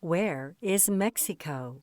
Where is Mexico?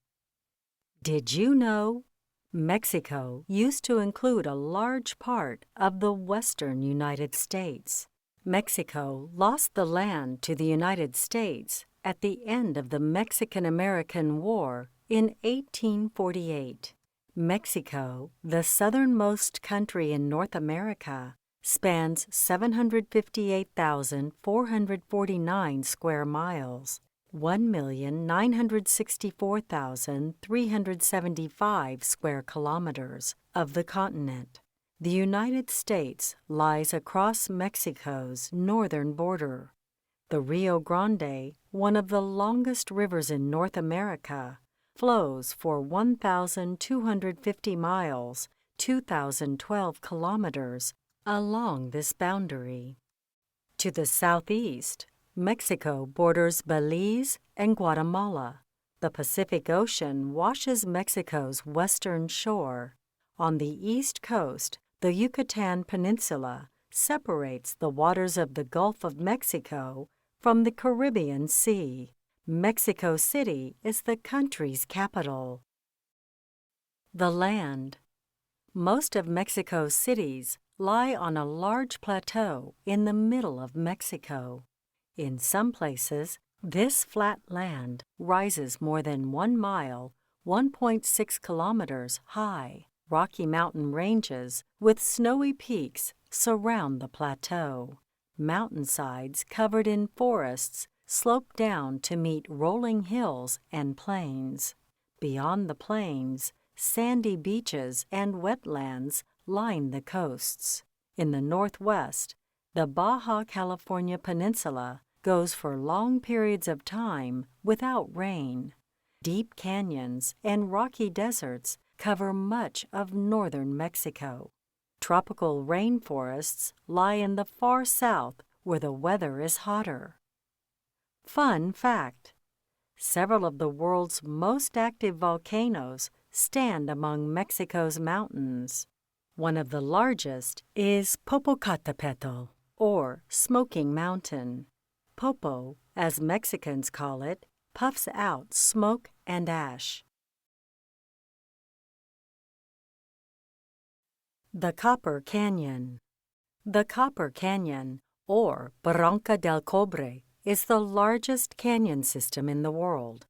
Did you know? Mexico used to include a large part of the western United States. Mexico lost the land to the United States at the end of the Mexican-American War in 1848. Mexico, the southernmost country in North America, spans 758,449 square miles. 1,964,375 square kilometers of the continent. The United States lies across Mexico's northern border. The Rio Grande, one of the longest rivers in North America, flows for 1,250 miles, 2,012 kilometers, along this boundary. To the southeast, Mexico borders Belize and Guatemala. The Pacific Ocean washes Mexico's western shore. On the east coast, the Yucatan Peninsula separates the waters of the Gulf of Mexico from the Caribbean Sea. Mexico City is the country's capital. The land. Most of Mexico's cities lie on a large plateau in the middle of Mexico. In some places, this flat land rises more than 1 mile, 1.6 kilometers high. Rocky Mountain ranges with snowy peaks surround the plateau. Mountainsides covered in forests slope down to meet rolling hills and plains. Beyond the plains, sandy beaches and wetlands line the coasts. In the northwest, the Baja California Peninsula goes for long periods of time without rain. Deep canyons and rocky deserts cover much of northern Mexico. Tropical rainforests lie in the far south where the weather is hotter. Fun fact: several of the world's most active volcanoes stand among Mexico's mountains. One of the largest is Popocatépetl, or Smoking Mountain. Popo, as Mexicans call it, puffs out smoke and ash. The Copper Canyon. The Copper Canyon, or Barranca del Cobre, is the largest canyon system in the world.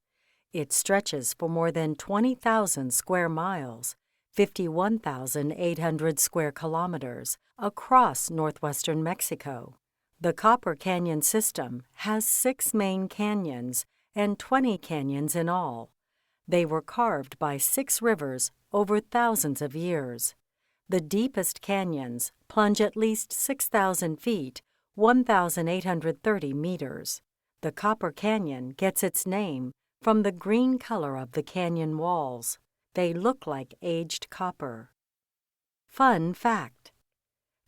It stretches for more than 20,000 square miles, 51,800 square kilometers, across northwestern Mexico. The Copper Canyon system has 6 main canyons and 20 canyons in all. They were carved by 6 rivers over thousands of years. The deepest canyons plunge at least 6,000 feet, 1,830 meters. The Copper Canyon gets its name from the green color of the canyon walls. They look like aged copper. Fun fact: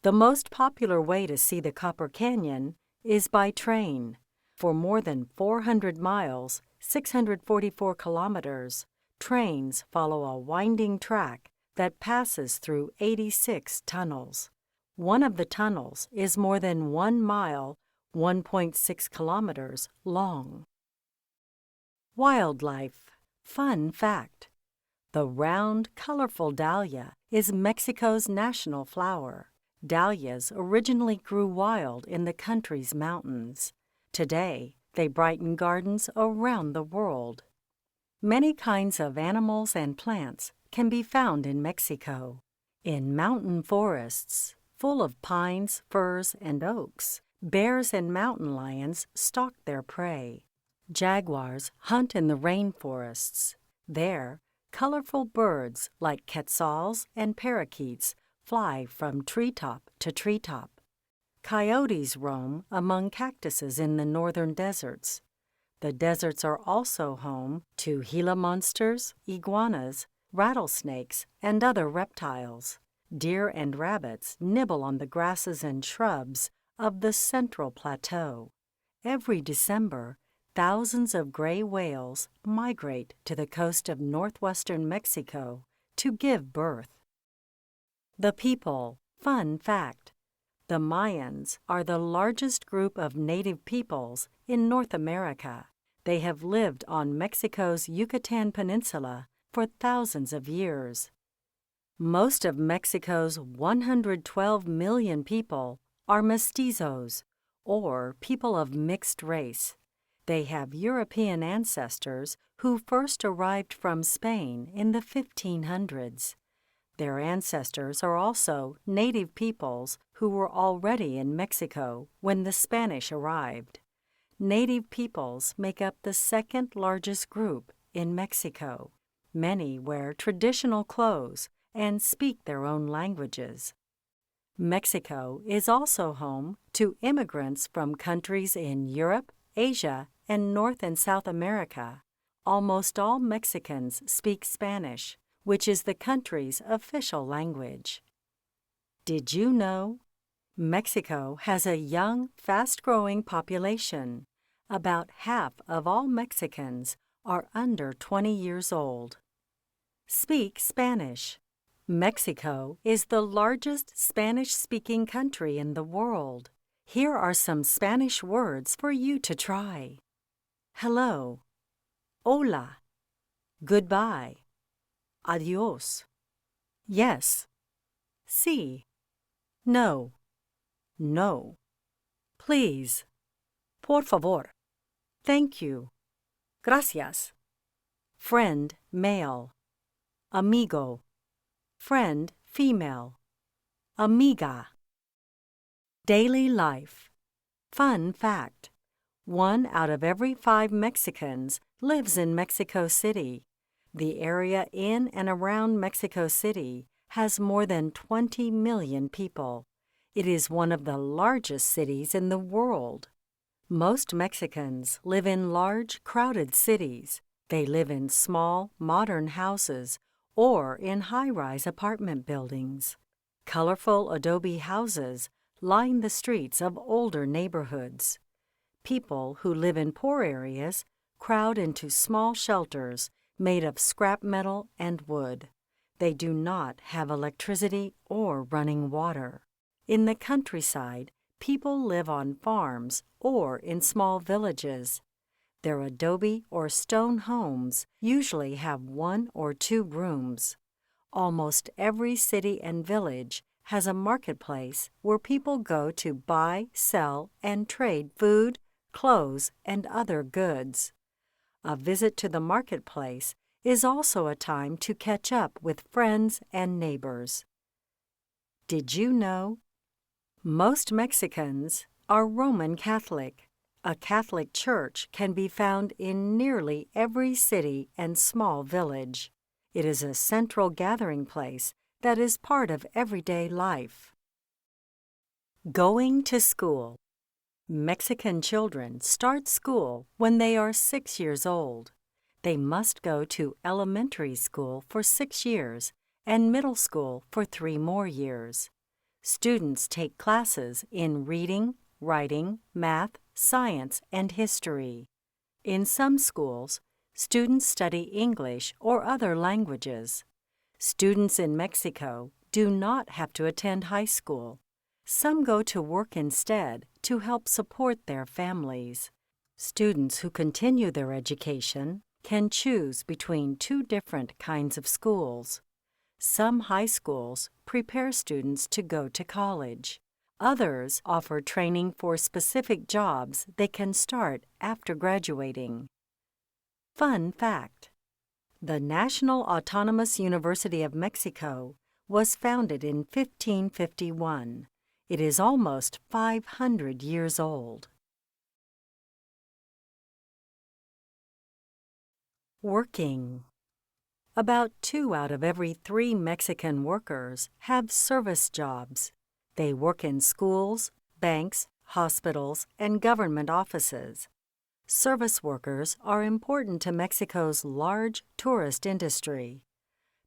the most popular way to see the Copper Canyon is by train. For more than 400 miles, 644 kilometers, trains follow a winding track that passes through 86 tunnels. One of the tunnels is more than 1 mile, 1.6 kilometers long. Wildlife. Fun fact: the round, colorful dahlia is Mexico's national flower. Dahlias originally grew wild in the country's mountains. Today, they brighten gardens around the world. Many kinds of animals and plants can be found in Mexico. In mountain forests, full of pines, firs, and oaks, bears and mountain lions stalk their prey. Jaguars hunt in the rainforests. There, colorful birds like quetzals and parakeets fly from treetop to treetop. Coyotes roam among cactuses in the northern deserts. The deserts are also home to Gila monsters, iguanas, rattlesnakes, and other reptiles. Deer and rabbits nibble on the grasses and shrubs of the Central Plateau. Every December, thousands of gray whales migrate to the coast of northwestern Mexico to give birth. The people. Fun fact: the Mayans are the largest group of native peoples in North America. They have lived on Mexico's Yucatan Peninsula for thousands of years. Most of Mexico's 112 million people are mestizos, or people of mixed race. They have European ancestors who first arrived from Spain in the 1500s. Their ancestors are also native peoples who were already in Mexico when the Spanish arrived. Native peoples make up the second largest group in Mexico. Many wear traditional clothes and speak their own languages. Mexico is also home to immigrants from countries in Europe, Asia, and North and South America. Almost all Mexicans speak Spanish, which is the country's official language. Did you know? Mexico has a young, fast-growing population. About half of all Mexicans are under 20 years old. Speak Spanish. Mexico is the largest Spanish-speaking country in the world. Here are some Spanish words for you to try. Hello, hola, goodbye, adios, yes, sí, no, no, please, por favor, thank you, gracias, friend, male, amigo, friend, female, amiga. Daily life. Fun fact: 1 out of every 5 Mexicans lives in Mexico City. The area in and around Mexico City has more than 20 million people. It is one of the largest cities in the world. Most Mexicans live in large, crowded cities. They live in small, modern houses or in high-rise apartment buildings. Colorful adobe houses line the streets of older neighborhoods. People who live in poor areas crowd into small shelters made of scrap metal and wood. They do not have electricity or running water. In the countryside, people live on farms or in small villages. Their adobe or stone homes usually have 1 or 2 rooms. Almost every city and village has a marketplace where people go to buy, sell, and trade food, clothes, and other goods. A visit to the marketplace is also a time to catch up with friends and neighbors. Did you know? Most Mexicans are Roman Catholic. A Catholic church can be found in nearly every city and small village. It is a central gathering place that is part of everyday life. Going to school. Mexican children start school when they are 6 years old. They must go to elementary school for 6 years and middle school for 3 more years. Students take classes in reading, writing, math, science, and history. In some schools, students study English or other languages. Students in Mexico do not have to attend high school. Some go to work instead to help support their families. Students who continue their education can choose between 2 different kinds of schools. Some high schools prepare students to go to college. Others offer training for specific jobs they can start after graduating. Fun fact: the National Autonomous University of Mexico was founded in 1551. It is almost 500 years old. Working. About 2 out of every 3 Mexican workers have service jobs. They work in schools, banks, hospitals, and government offices. Service workers are important to Mexico's large tourist industry.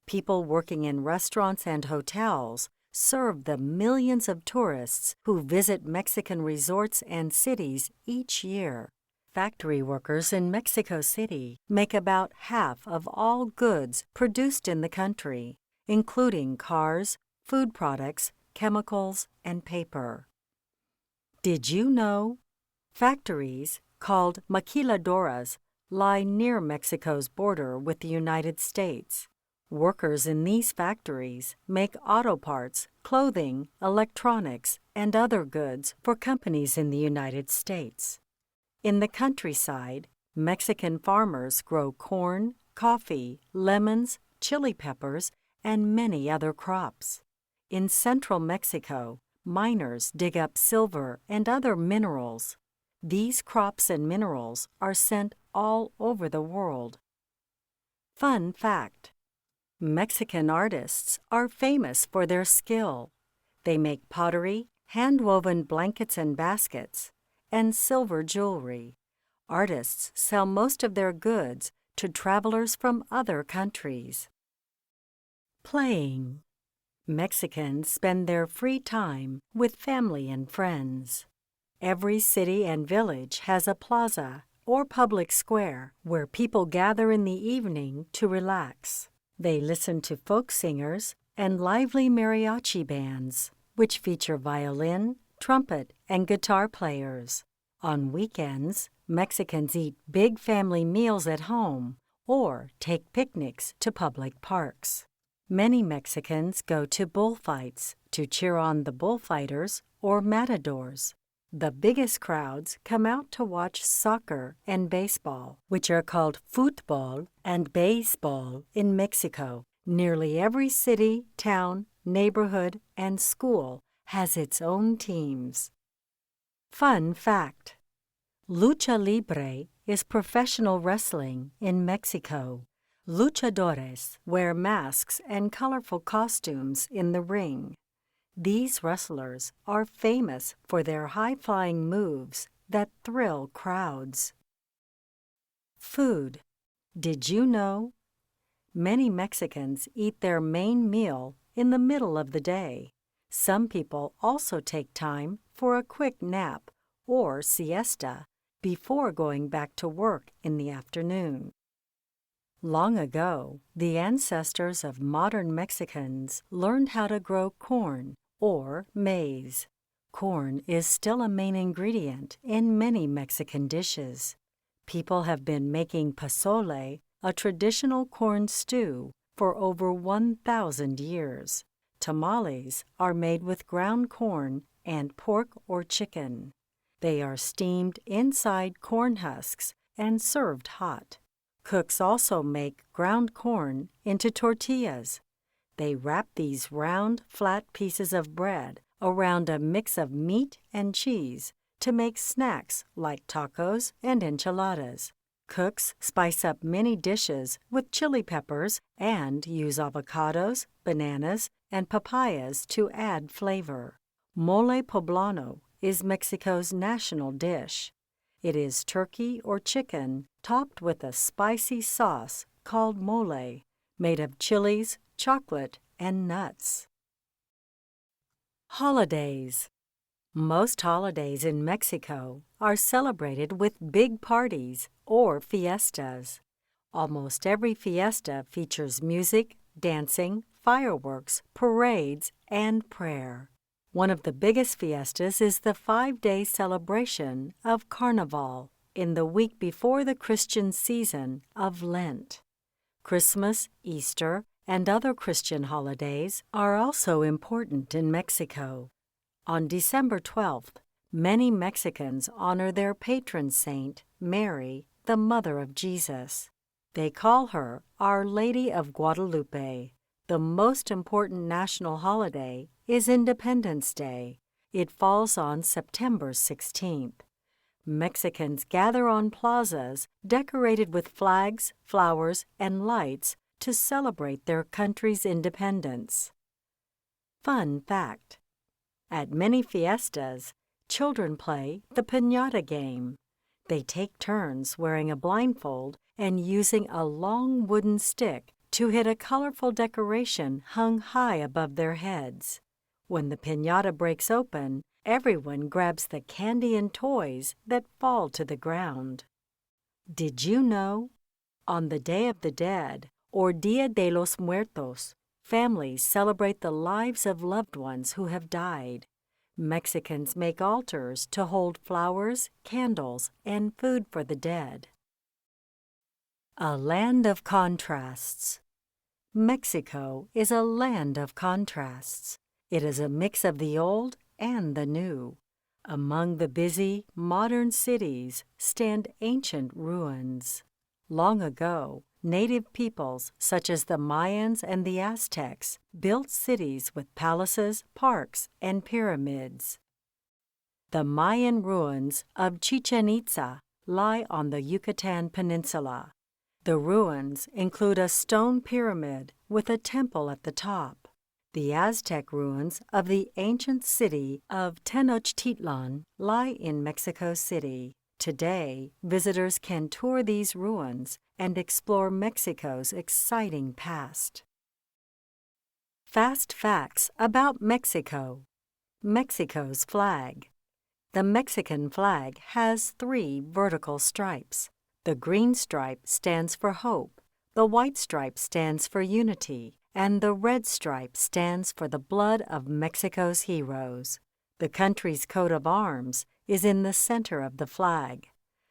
People working in restaurants and hotels serve the millions of tourists who visit Mexican resorts and cities each year. Factory workers in Mexico City make about half of all goods produced in the country, including cars, food products, chemicals, and paper. Did you know? Factories called maquiladoras, lie near Mexico's border with the United States. Workers in these factories make auto parts, clothing, electronics, and other goods for companies in the United States. In the countryside, Mexican farmers grow corn, coffee, lemons, chili peppers, and many other crops. In central Mexico, miners dig up silver and other minerals. These crops and minerals are sent all over the world. Fun fact: Mexican artists are famous for their skill. They make pottery, hand-woven blankets and baskets, and silver jewelry. Artists sell most of their goods to travelers from other countries. Playing. Mexicans spend their free time with family and friends. Every city and village has a plaza or public square where people gather in the evening to relax. They listen to folk singers and lively mariachi bands, which feature violin, trumpet, and guitar players. On weekends, Mexicans eat big family meals at home or take picnics to public parks. Many Mexicans go to bullfights to cheer on the bullfighters or matadors. The biggest crowds come out to watch soccer and baseball, which are called fútbol and béisbol in Mexico. Nearly every city, town, neighborhood, and school has its own teams. Fun fact: Lucha Libre is professional wrestling in Mexico. Luchadores wear masks and colorful costumes in the ring. These wrestlers are famous for their high-flying moves that thrill crowds. Food. Did you know? Many Mexicans eat their main meal in the middle of the day. Some people also take time for a quick nap or siesta before going back to work in the afternoon. Long ago, the ancestors of modern Mexicans learned how to grow corn or maize. Corn is still a main ingredient in many Mexican dishes. People have been making pozole, a traditional corn stew, for over 1,000 years. Tamales are made with ground corn and pork or chicken. They are steamed inside corn husks and served hot. Cooks also make ground corn into tortillas. They wrap these round, flat pieces of bread around a mix of meat and cheese to make snacks like tacos and enchiladas. Cooks spice up many dishes with chili peppers and use avocados, bananas, and papayas to add flavor. Mole poblano is Mexico's national dish. It is turkey or chicken topped with a spicy sauce called mole, made of chilies, chocolate, and nuts. Holidays. Most holidays in Mexico are celebrated with big parties or fiestas. Almost every fiesta features music, dancing, fireworks, parades, and prayer. One of the biggest fiestas is the 5-day celebration of Carnival in the week before the Christian season of Lent. Christmas, Easter, and other Christian holidays are also important in Mexico. On December 12th, many Mexicans honor their patron saint, Mary, the mother of Jesus. They call her Our Lady of Guadalupe. The most important national holiday is Independence Day. It falls on September 16th. Mexicans gather on plazas decorated with flags, flowers, and lights to celebrate their country's independence. Fun fact: at many fiestas, children play the piñata game. They take turns wearing a blindfold and using a long wooden stick to hit a colorful decoration hung high above their heads. When the piñata breaks open, everyone grabs the candy and toys that fall to the ground. Did you know? On the Day of the Dead, or Dia de los Muertos, families celebrate the lives of loved ones who have died. Mexicans make altars to hold flowers, candles, and food for the dead. A land of contrasts. Mexico is a land of contrasts. It is a mix of the old and the new. Among the busy, modern cities stand ancient ruins. Long ago, native peoples such as the Mayans and the Aztecs built cities with palaces, parks, and pyramids. The Mayan ruins of Chichen Itza lie on the Yucatan Peninsula. The ruins include a stone pyramid with a temple at the top. The Aztec ruins of the ancient city of Tenochtitlan lie in Mexico City. Today, visitors can tour these ruins and explore Mexico's exciting past. Fast facts about Mexico. Mexico's flag. The Mexican flag has 3 vertical stripes. The green stripe stands for hope, the white stripe stands for unity, and the red stripe stands for the blood of Mexico's heroes. The country's coat of arms is in the center of the flag.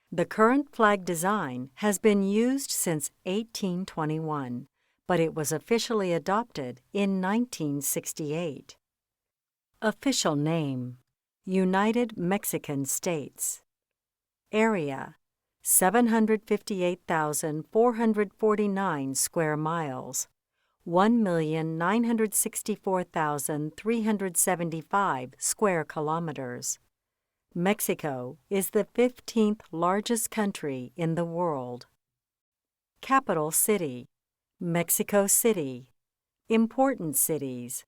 The current flag design has been used since 1821, but it was officially adopted in 1968. Official name: United Mexican States. Area: 758,449 square miles, 1,964,375 square kilometers. Mexico is the 15th largest country in the world. Capital city: Mexico City. Important cities: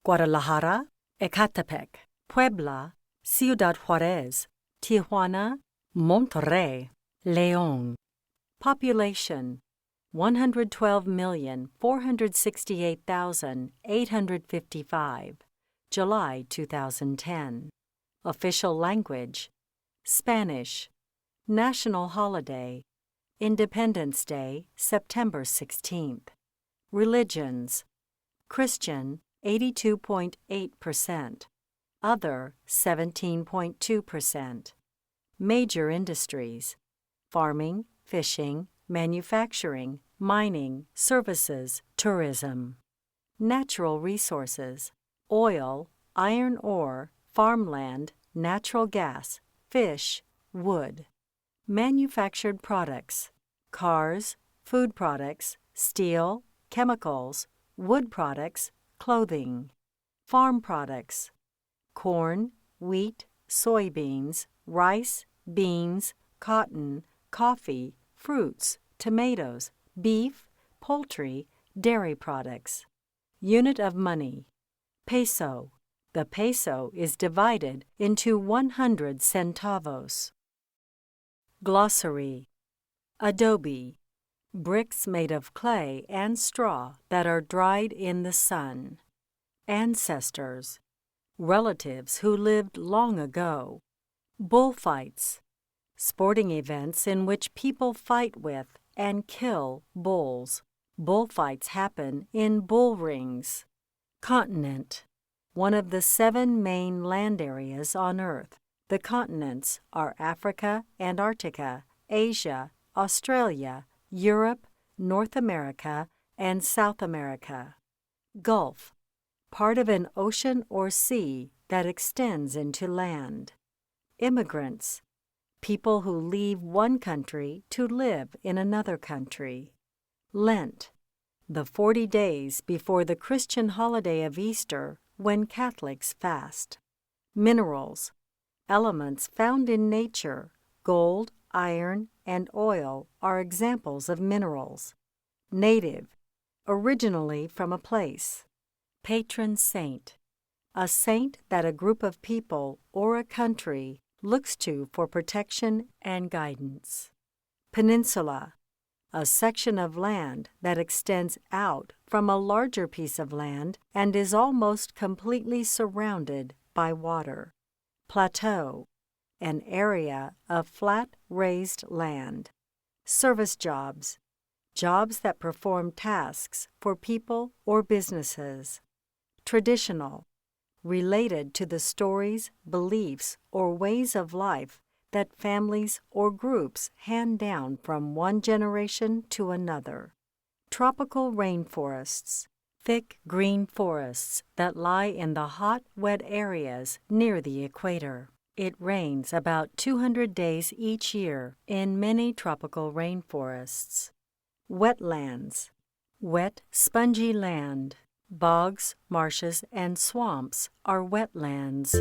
Guadalajara, Ecatepec, Puebla, Ciudad Juárez, Tijuana, Monterrey, León. Population: 112,468,855, July 2010. Official language: Spanish. National holiday: Independence Day, September 16th. Religions: Christian, 82.8%. Other, 17.2%. Major industries: farming, fishing, manufacturing, mining, services, tourism. Natural resources: oil, iron ore, farmland, natural gas, fish, wood. Manufactured products: cars, food products, steel, chemicals, wood products, clothing. Farm products: corn, wheat, soybeans, rice, beans, cotton, coffee, fruits, tomatoes, beef, poultry, dairy products. Unit of money: peso. The peso is divided into 100 centavos. Glossary: adobe, bricks made of clay and straw that are dried in the sun. Ancestors, relatives who lived long ago. Bullfights, sporting events in which people fight with and kill bulls. Bullfights happen in bull rings. Continent, one of the 7 main land areas on Earth. The continents are Africa, Antarctica, Asia, Australia, Europe, North America, and South America. Gulf, part of an ocean or sea that extends into land. Immigrants, people who leave one country to live in another country. Lent, the 40 days before the Christian holiday of Easter when Catholics fast. Minerals, elements found in nature. Gold, iron, and oil are examples of minerals. Native, originally from a place. Patron saint, a saint that a group of people or a country looks to for protection and guidance. Peninsula, a section of land that extends out from a larger piece of land and is almost completely surrounded by water. Plateau, an area of flat, raised land. Service jobs, jobs that perform tasks for people or businesses. Traditional, related to the stories, beliefs, or ways of life that families or groups hand down from one generation to another. Tropical rainforests, thick green forests that lie in the hot, wet areas near the equator. It rains about 200 days each year in many tropical rainforests. Wetlands, wet, spongy land. Bogs, marshes, and swamps are wetlands.